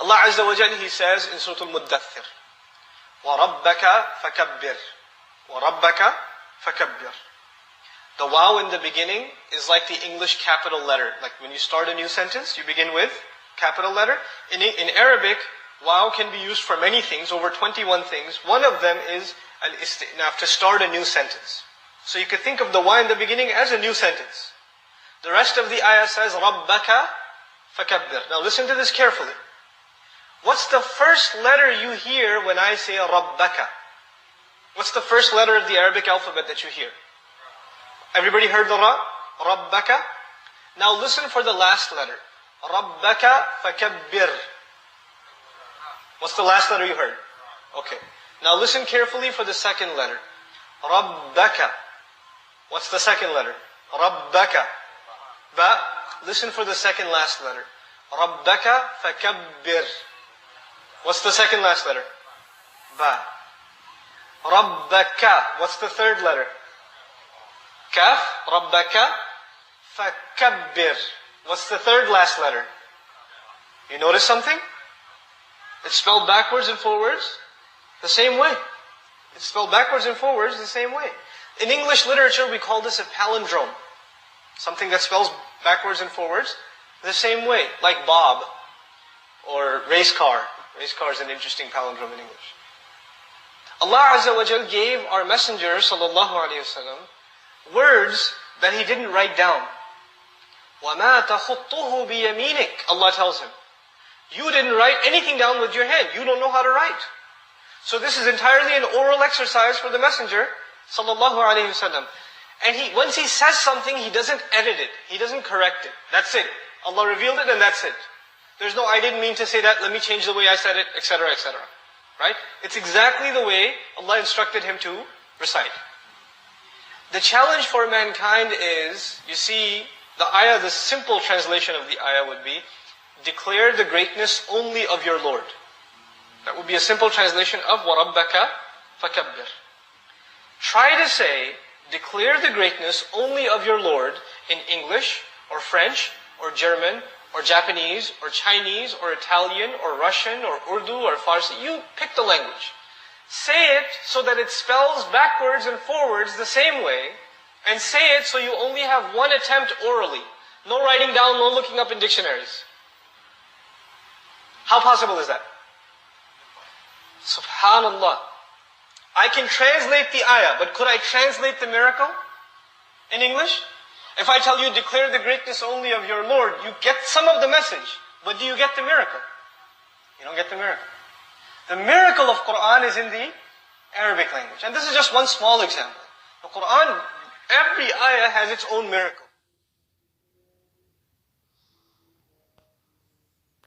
Allah Azza wa Jal, He says in Surah Al-Muddathir, وَرَبَّكَ فَكَبِّرْ وَرَبَّكَ فَكَبِّرْ. The waw in the beginning is like the English capital letter. Like when you start a new sentence, you begin with capital letter. In Arabic, waw can be used for many things, over 21 things. One of them is al-istinaf, to start a new sentence. So you could think of the waw in the beginning as a new sentence. The rest of the ayah says, Rabbaka fakabbir. Now listen to this carefully. What's the first letter you hear when I say Rabbaka? What's the first letter of the Arabic alphabet that you hear? Everybody heard the Ra? Rabbaka? Now listen for the last letter. Rabbaka fakabbir. What's the last letter you heard? Okay. Now listen carefully for the second letter. Rabbaka. What's the second letter? Rabbaka. Ba. Listen for the second last letter. Rabbaka fakabbir. What's the second last letter? Ba. Rabbaka. What's the third letter? Kaf. Rabbaka fakabbir. What's the third last letter? You notice something? It's spelled backwards and forwards the same way. It's spelled backwards and forwards the same way. In English literature, we call this a palindrome. Something that spells backwards and forwards the same way. Like Bob or race car. Race car is an interesting palindrome in English. Allah Azza wa Jal gave our Messenger sallallahu alayhi wasallam words that He didn't write down. وَمَا تَخُطُّهُ بِيَمِينِكَ. Allah tells him, you didn't write anything down with your hand. You don't know how to write. So this is entirely an oral exercise for the Messenger sallallahu alayhi wasallam. And once he says something, he doesn't edit it. He doesn't correct it. That's it. Allah revealed it and that's it. There's no, I didn't mean to say that, let me change the way I said it, etc., etc. Right? It's exactly the way Allah instructed him to recite. The challenge for mankind is, you see, the ayah, the simple translation of the ayah would be, declare the greatness only of your Lord. That would be a simple translation of وَرَبَّكَ فَكَبِّرْ. Try to say, declare the greatness only of your Lord in English, or French, or German, or Japanese, or Chinese, or Italian, or Russian, or Urdu, or Farsi. You pick the language. Say it so that it spells backwards and forwards the same way, and say it so you only have one attempt orally. No writing down, no looking up in dictionaries. How possible is that? Subhanallah. I can translate the ayah, but could I translate the miracle in English? If I tell you, declare the greatness only of your Lord, you get some of the message, but do you get the miracle? You don't get the miracle. The miracle of Qur'an is in the Arabic language. And this is just one small example. The Qur'an, every ayah has its own miracle.